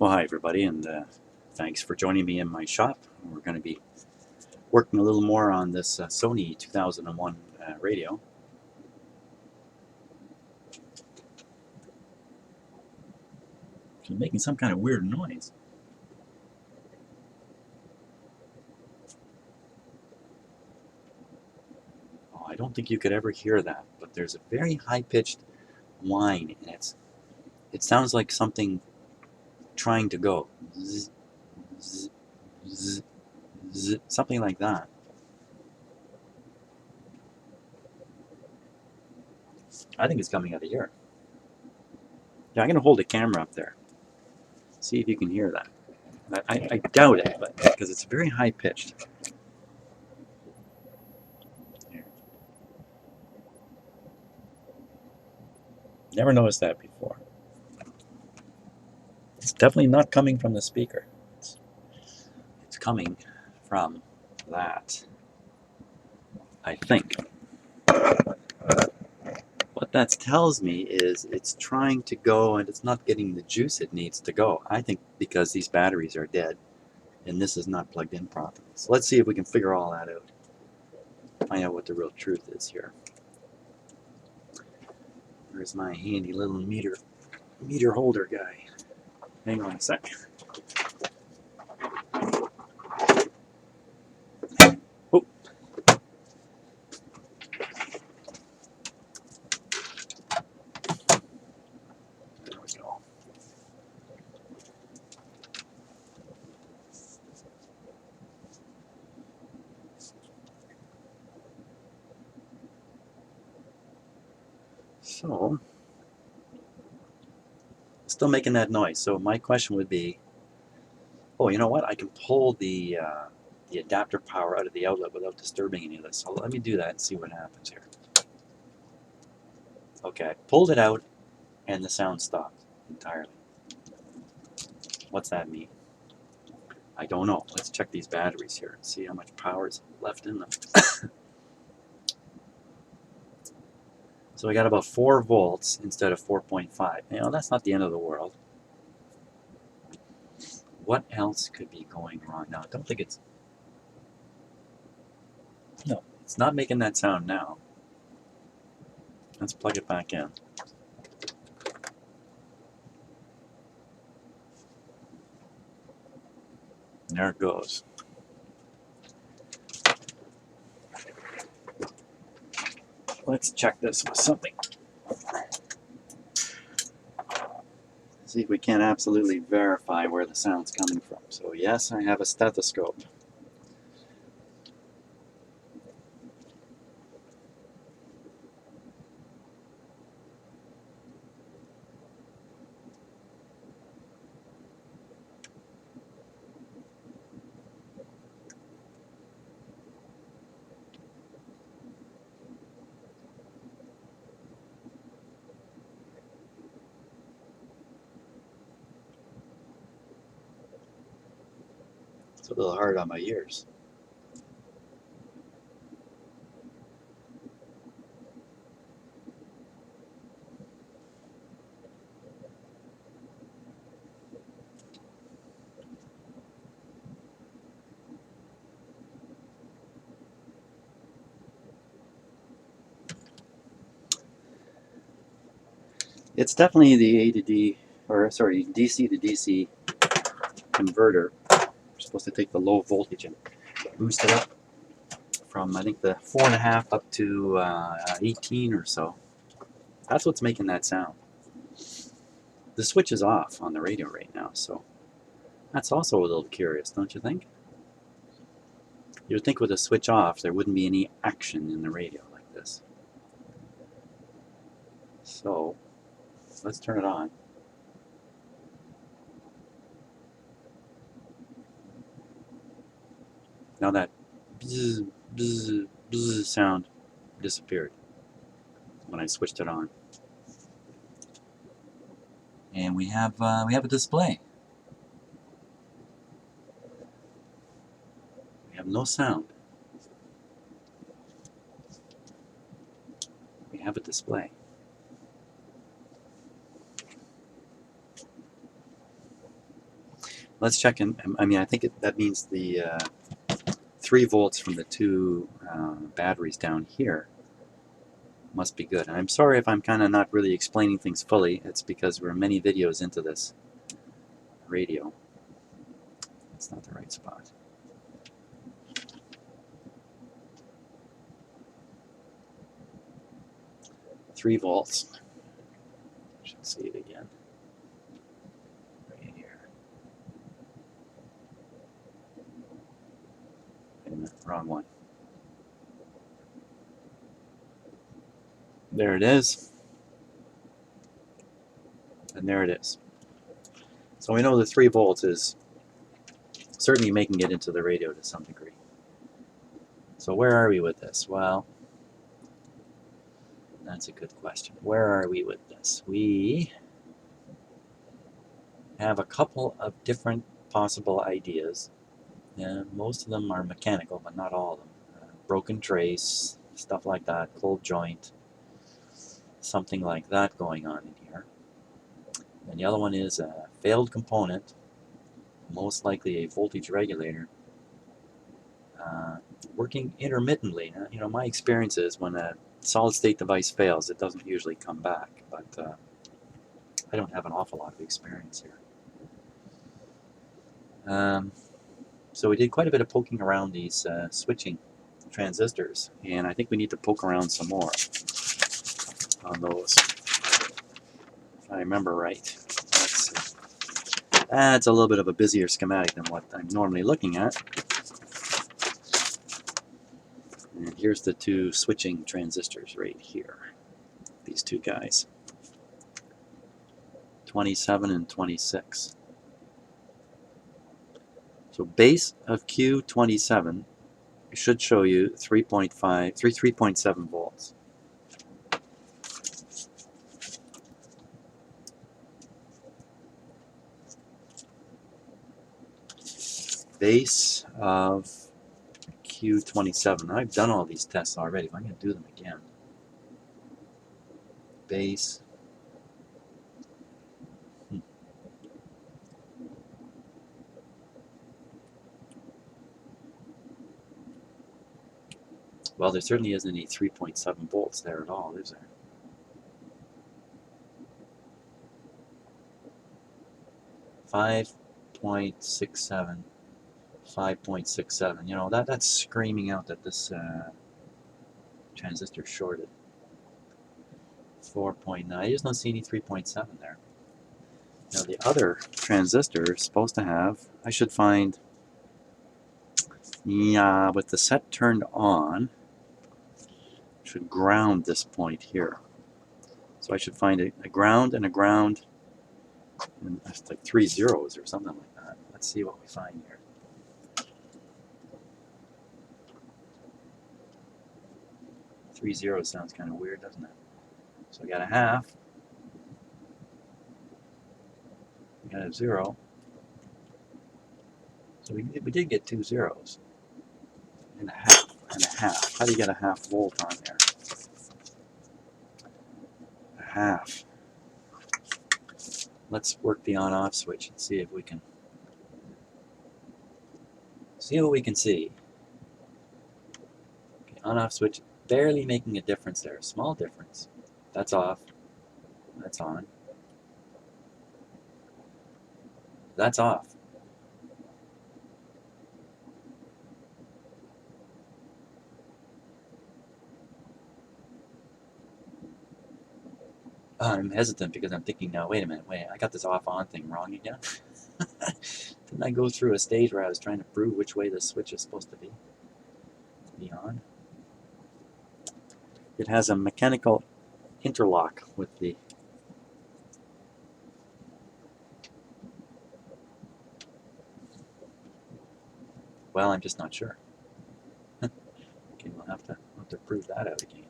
Well, hi everybody, and thanks for joining me in my shop. We're going to be working a little more on this Sony 2001 radio. It's making some kind of weird noise. Oh, I don't think you could ever hear that, but there's a very high-pitched whine, and it sounds like something trying to go. Zzz, zzz, zzz, zzz, something like that. I think it's coming out of here. Yeah, I'm going to hold the camera up there. See if you can hear that. I doubt it, but because it's very high-pitched. Never noticed that before. It's definitely not coming from the speaker. It's coming from that, I think. What that tells me is it's trying to go and it's not getting the juice it needs to go. I think because these batteries are dead and this is not plugged in properly. So let's see if we can figure all that out. Find out what the real truth is here. Where's my handy little meter holder guy? Hang on a sec. Oh. There we go. So, still making that noise. So my question would be, oh, you know what? I can pull the adapter power out of the outlet without disturbing any of this. So let me do that and see what happens here. Okay, I pulled it out and the sound stopped entirely. What's that mean? I don't know. Let's check these batteries here and see how much power is left in them. So I got about 4 volts instead of 4.5. You know, that's not the end of the world. What else could be going wrong now? I don't think it's... No, it's not making that sound now. Let's plug it back in. There it goes. Let's check this with something. See if we can absolutely verify where the sound's coming from. So yes, I have a stethoscope. It's a little hard on my ears. It's definitely the A to D, or sorry, DC to DC converter. We're supposed to take the low voltage and boost it up from, I think, the 4.5 up to 18 or so. That's what's making that sound. The switch is off on the radio right now, so that's also a little curious, don't you think? You'd think with the switch off, there wouldn't be any action in the radio like this. So, let's turn it on. Now that bzz, bzz, bzz sound disappeared when I switched it on. And we have a display. We have no sound. We have a display. Let's check in. I mean, I think that means the 3 volts from the 2 batteries down here must be good. And I'm sorry if I'm kind of not really explaining things fully. It's because we're many videos into this radio. It's not the right spot. Three volts. Should see it again. Right here. Wait a minute, wrong one. There it is. And there it is. So we know the 3 volts is certainly making it into the radio to some degree. So where are we with this? Well, that's a good question. Where are we with this? We have a couple of different possible ideas. Most of them are mechanical, but not all of them. Broken trace, stuff like that, cold joint, something like that going on in here. And the other one is a failed component, most likely a voltage regulator, working intermittently. Now, you know, my experience is when a solid-state device fails, it doesn't usually come back, but I don't have an awful lot of experience here. So we did quite a bit of poking around these switching transistors, and I think we need to poke around some more on those, if I remember right. Let's see. That's a little bit of a busier schematic than what I'm normally looking at. And here's the 2 switching transistors right here. These 2 guys. 27 and 26. So base of Q27 should show you 3.7 volts. Base of Q27. I've done all these tests already, but I'm going to do them again. Base. Well, there certainly isn't any 3.7 volts there at all, is there? .67, 5.67. You know, that's screaming out that this transistor shorted. 4.9. I just don't see any 3.7 there. Now the other transistor is supposed to have, I should find, yeah, with the set turned on, should ground this point here. So I should find a ground and a ground, and that's like 3 zeros or something like that. Let's see what we find here. Three zeros sounds kind of weird, doesn't it? So we got a half. We got a 0. So we did get 2 zeros. And a half. And a half. How do you get a half volt on there? A half. Let's work the on-off switch and see if we can see what we can see. Okay, on-off switch barely making a difference there. Small difference. That's off. That's on. That's off. I'm hesitant because I'm thinking now, wait a minute, I got this off-on thing wrong again. Didn't I go through a stage where I was trying to prove which way the switch is supposed to be on? It has a mechanical interlock with the well, I'm just not sure. Okay, we'll have to prove that out again.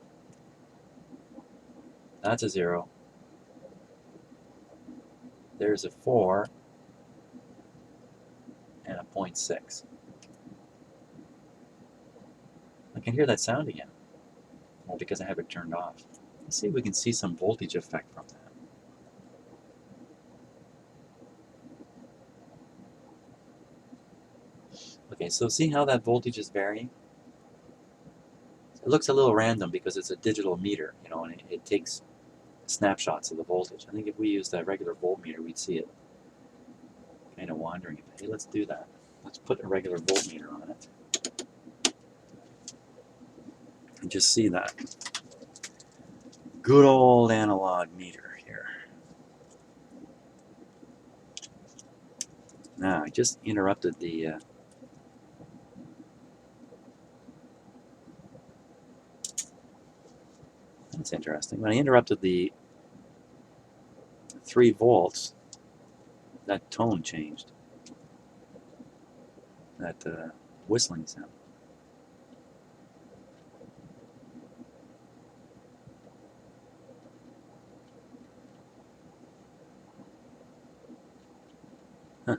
That's a 0. There's a 4 and a 0.6. I can hear that sound again. Well, because I have it turned off. Let's see if we can see some voltage effect from that. Okay, so see how that voltage is varying? It looks a little random because it's a digital meter, you know, and it takes snapshots of the voltage. I think if we used a regular voltmeter, we'd see it kind of wandering. Hey, let's do that. Let's put a regular voltmeter on it. And just see that. Good old analog meter here. Now, I just interrupted the... that's interesting. When I interrupted the 3 volts, that tone changed. That whistling sound. Huh.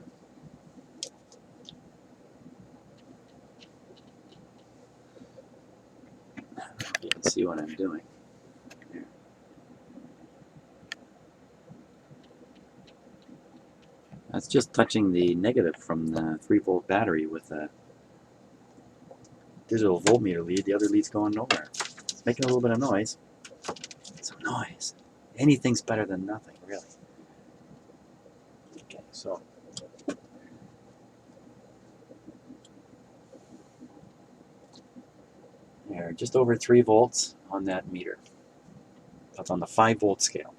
You can see what I'm doing. Here. That's just touching the negative from the 3-volt battery with a digital voltmeter lead. The other lead's going nowhere. It's making a little bit of noise. Some noise. Anything's better than nothing, really. Okay, so there, just over 3 volts on that meter. That's on the 5-volt scale.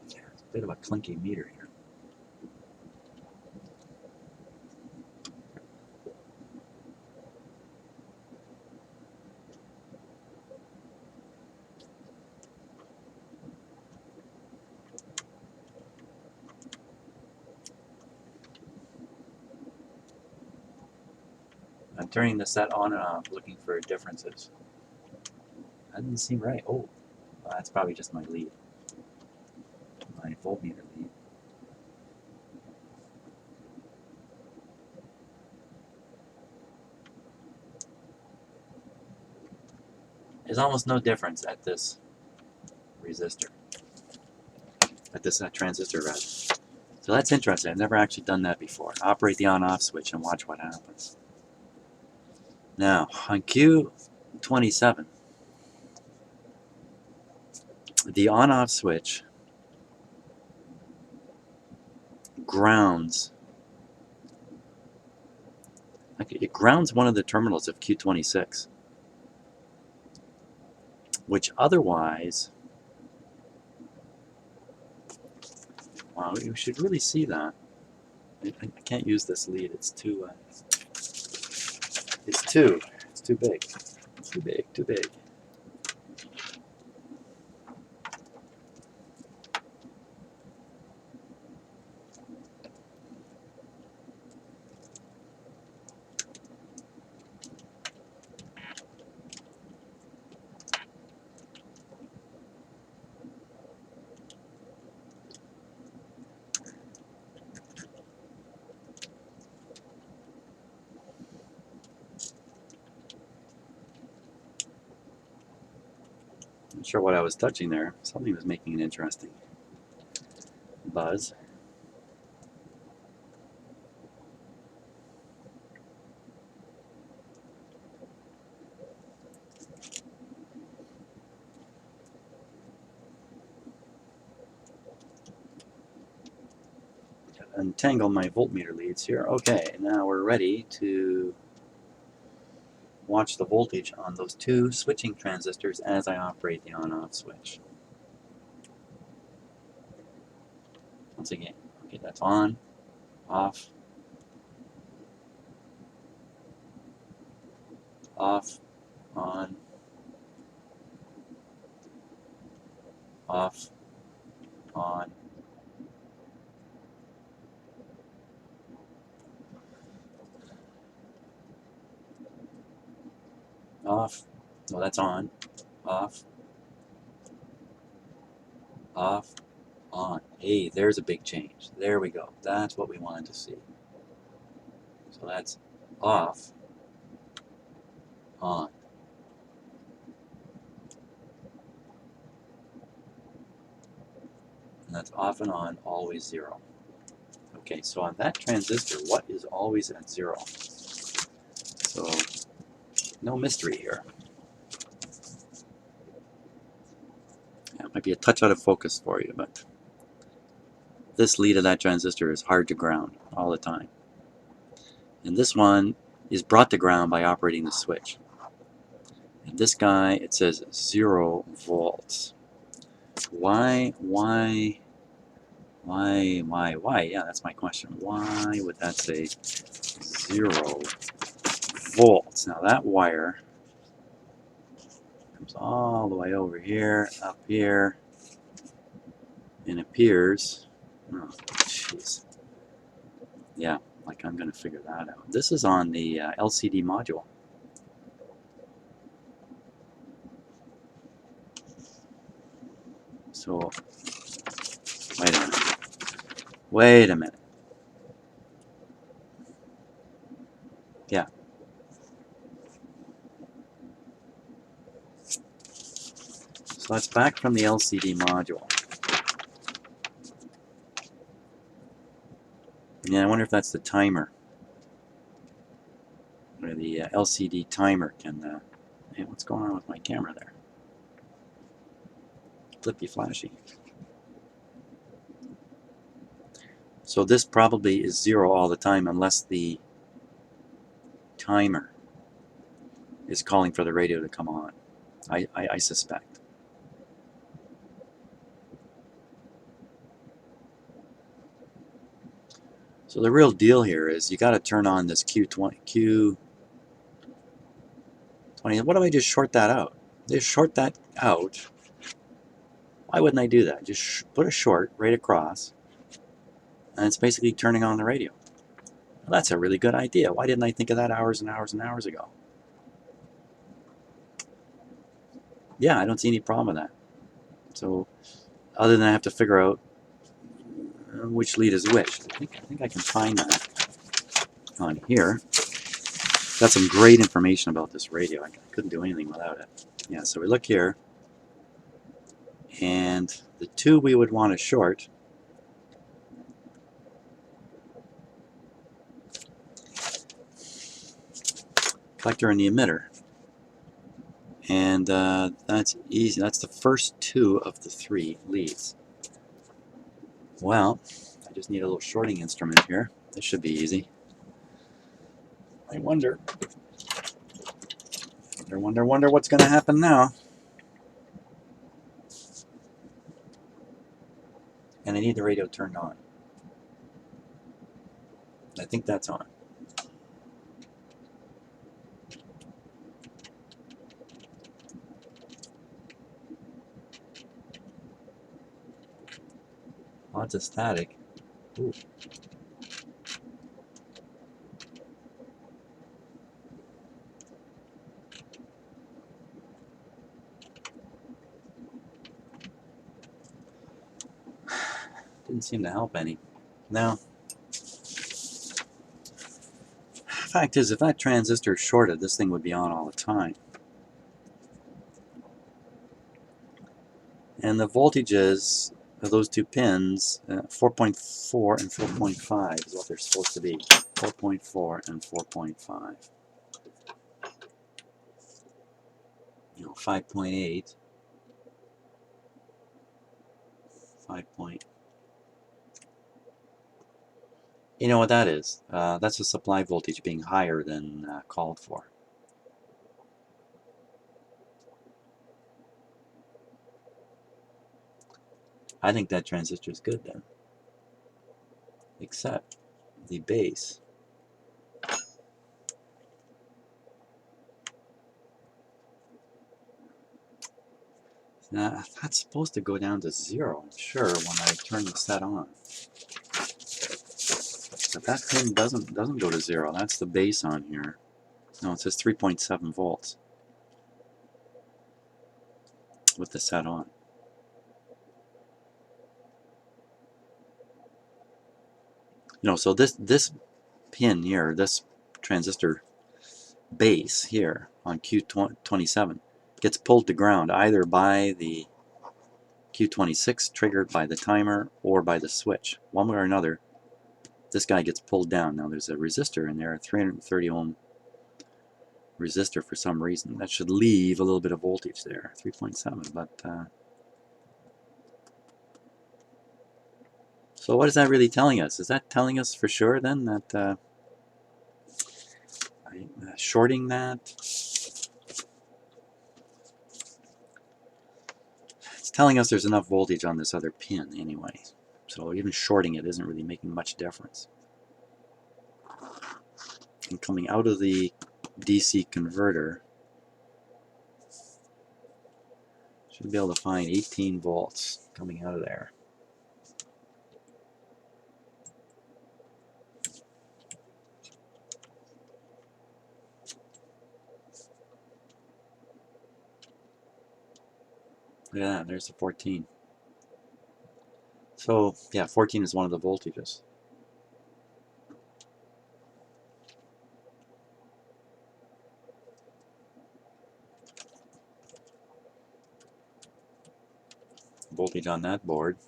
It's a bit of a clunky meter here. I'm turning the set on and off, looking for differences. That didn't seem right. Oh, well, that's probably just my lead. My voltmeter lead. There's almost no difference at this resistor. At this transistor, rather. So that's interesting. I've never actually done that before. Operate the on-off switch and watch what happens. Now, on Q27, the on-off switch grounds. Okay, it grounds one of the terminals of Q26, which otherwise, wow, you should really see that. I can't use this lead. It's too big. Too big. Not sure what I was touching there. Something was making an interesting buzz. Untangle my voltmeter leads here. Okay, now we're ready to watch the voltage on those 2 switching transistors as I operate the on-off switch. Once again, okay, that's on, off, off, on, off, on, off. No, that's on, off, off, on. Hey, there's a big change. There we go. That's what we wanted to see. So that's off, on. And that's off and on, always 0. So Okay, so on that transistor, what is always at 0? So, no mystery here. That might be a touch out of focus for you, but this lead of that transistor is hard to ground all the time. And this one is brought to ground by operating the switch. And this guy, it says 0 volts. Why? Yeah, that's my question. Why would that say 0 volts? Now that wire comes all the way over here, up here, and appears, oh, jeez. Yeah, like I'm going to figure that out. This is on the LCD module. So, wait a minute. Wait a minute. Yeah. So that's back from the LCD module. Yeah, I wonder if that's the timer. Or the LCD timer can... hey, what's going on with my camera there? Flippy flashy. So this probably is 0 all the time unless the timer is calling for the radio to come on. I suspect. So the real deal here is you got to turn on this Q20. What if I just short that out? Just short that out. Why wouldn't I do that? Just put a short right across, and it's basically turning on the radio. Well, that's a really good idea. Why didn't I think of that hours and hours and hours ago? Yeah, I don't see any problem with that. So, other than I have to figure out which lead is which. I think I can find that on here. Got some great information about this radio. I couldn't do anything without it. Yeah, so we look here, and the two we would want to short collector and the emitter. And that's easy. That's the first two of the 3 leads. Well, I just need a little shorting instrument here. This should be easy. I wonder what's going to happen now. And I need the radio turned on. I think that's on. Lots of static. Ooh. Didn't seem to help any. Now, fact is, if that transistor is shorted, this thing would be on all the time. And the voltages of those 2 pins, 4.4 and 4.5 is what they're supposed to be. 4.4 and 4.5. You know, 5.8. 5. You know what that is? That's the supply voltage being higher than called for. I think that transistor is good then. Except the base. Now, that's supposed to go down to 0, I'm sure, when I turn the set on. But that pin doesn't go to 0. That's the base on here. No, it says 3.7 volts with the set on. You know, so this pin here, this transistor base here on Q27 gets pulled to ground either by the Q26 triggered by the timer or by the switch. One way or another, this guy gets pulled down. Now there's a resistor in there, a 330 ohm resistor for some reason. That should leave a little bit of voltage there, 3.7. But so what is that really telling us? Is that telling us for sure then that shorting that? It's telling us there's enough voltage on this other pin anyway. So even shorting it isn't really making much difference. And coming out of the DC converter, should be able to find 18 volts coming out of there. Look at that, there's the 14. So yeah, 14 is one of the voltages. Voltage on that board.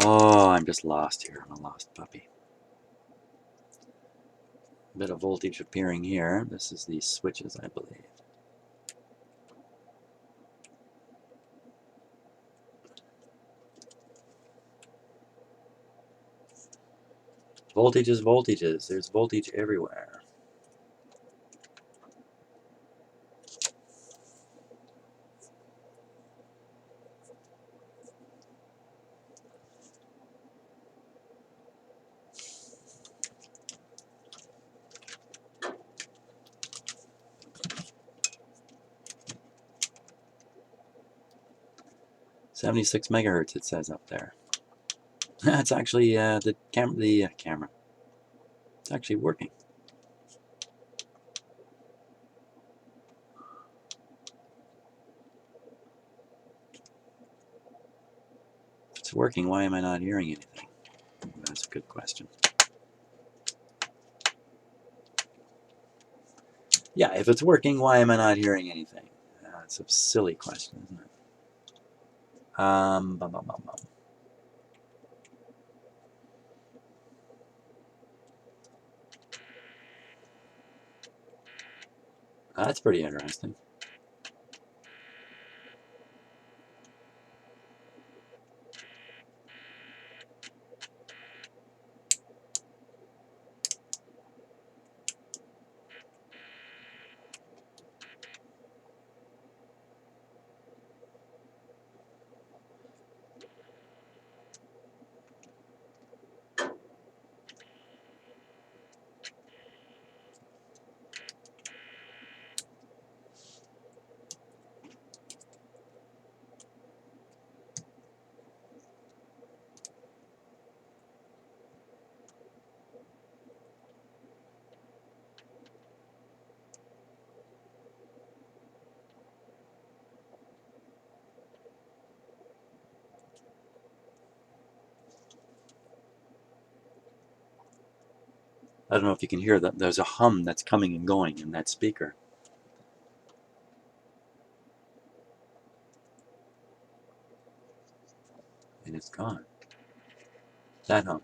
Oh, I'm just lost here. I'm a lost puppy. A bit of voltage appearing here. This is these switches, I believe. Voltages, voltages. There's voltage everywhere. "76 megahertz" it says up there. It's actually the camera. It's actually working. If it's working, why am I not hearing anything? That's a good question. Yeah, if it's working, why am I not hearing anything? That's a silly question, isn't it? Bum, bum, bum, bum. That's pretty interesting. I don't know if you can hear that. There's a hum that's coming and going in that speaker. And it's gone. That hum.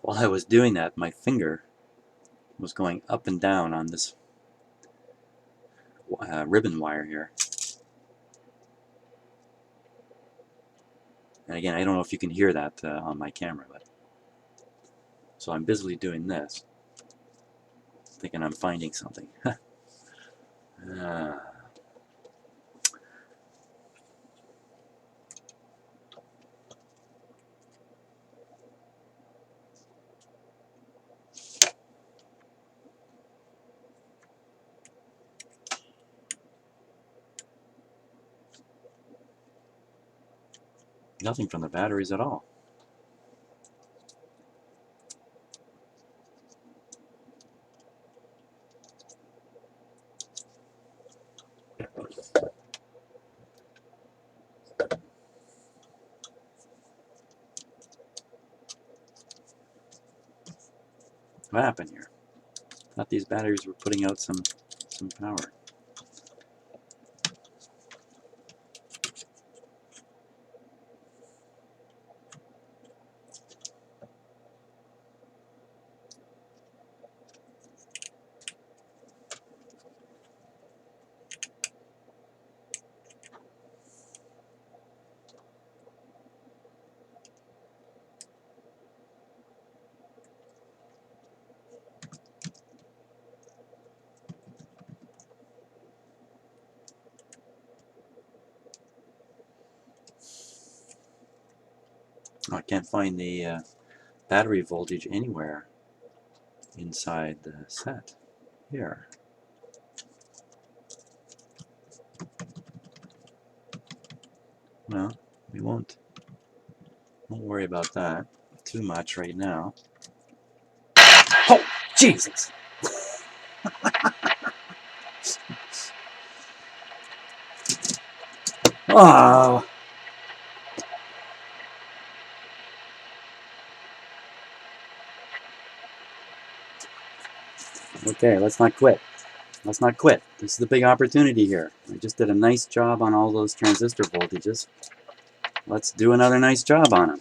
While I was doing that, my finger was going up and down on this ribbon wire here. And again, I don't know if you can hear that on my camera, but so I'm busily doing this, thinking I'm finding something. Nothing from the batteries at all. What happened here? I thought these batteries were putting out some power. Oh, I can't find the battery voltage anywhere inside the set. Here. Well, we won't worry about that too much right now. Oh, Jesus! Oh! Okay, let's not quit. Let's not quit. This is the big opportunity here. I just did a nice job on all those transistor voltages. Let's do another nice job on them.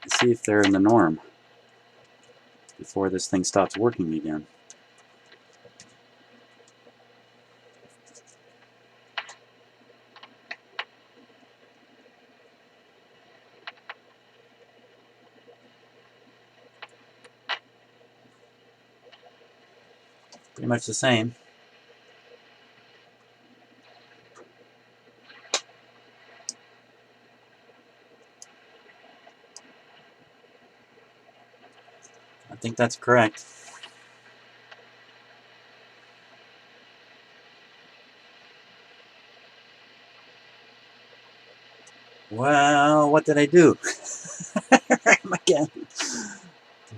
Let's see if they're in the norm before this thing stops working again. Pretty much the same. I think that's correct. Well, what did I do? Again.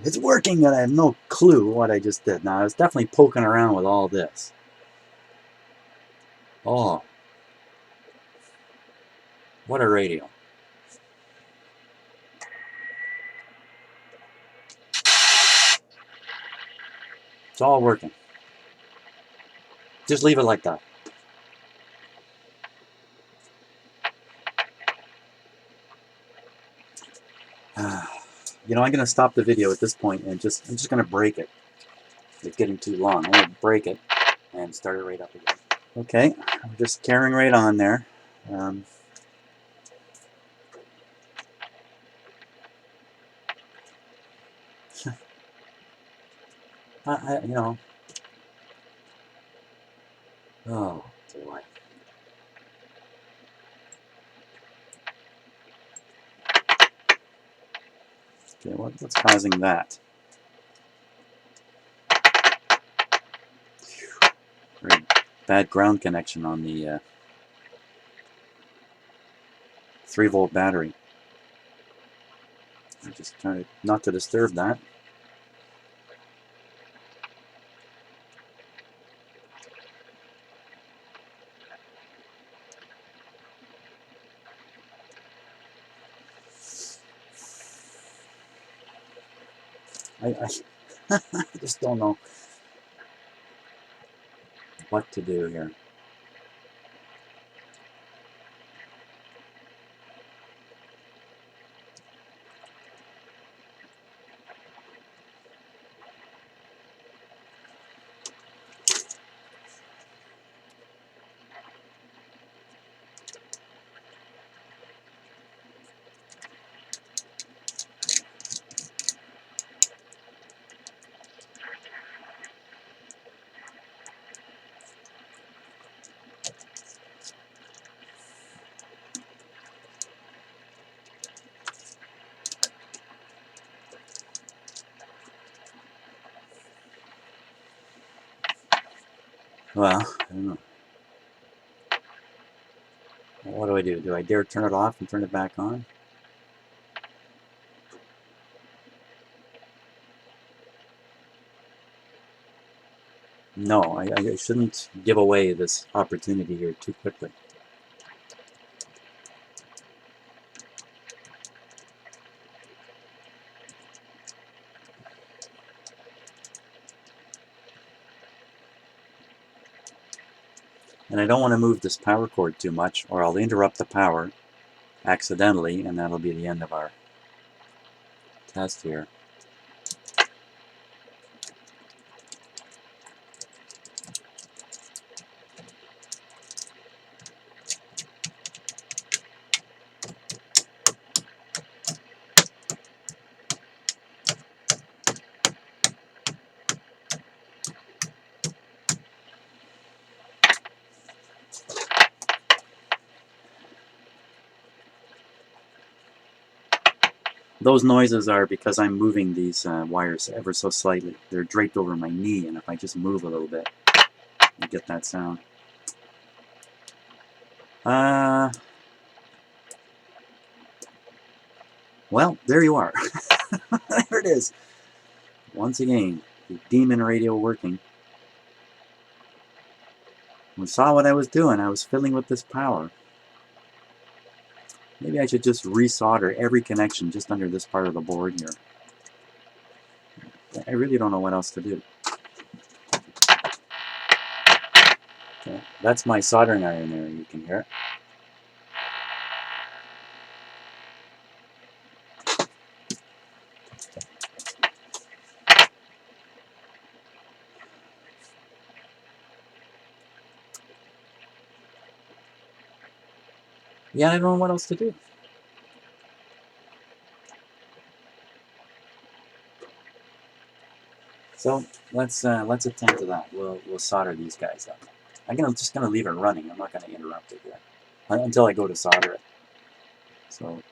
It's working, and I have no clue what I just did. Now, I was definitely poking around with all this. Oh. What a radio. It's all working. Just leave it like that. You know, I'm going to stop the video at this point and I'm just going to break it. It's getting too long. I'm going to break it and start it right up again. Okay, I'm just carrying right on there. You know. Oh, boy. Okay, what's causing that? Very bad ground connection on the 3-volt battery. I'm just trying not to disturb that. I just don't know what to do here. Well, I don't know. What do I do? Do I dare turn it off and turn it back on? No, I shouldn't give away this opportunity here too quickly. And I don't want to move this power cord too much, or I'll interrupt the power accidentally, and that'll be the end of our test here. Those noises are because I'm moving these wires ever so slightly. They're draped over my knee, and if I just move a little bit, you get that sound. Well, there you are. There it is. Once again, the demon radio working. We saw what I was doing. I was fiddling with this power. Maybe I should just resolder every connection just under this part of the board here. I really don't know what else to do. Okay, that's my soldering iron there, you can hear it. Yeah, I don't know what else to do. So let's attend to that. We'll solder these guys up. I'm just gonna leave it running. I'm not gonna interrupt it yet until I go to solder it. So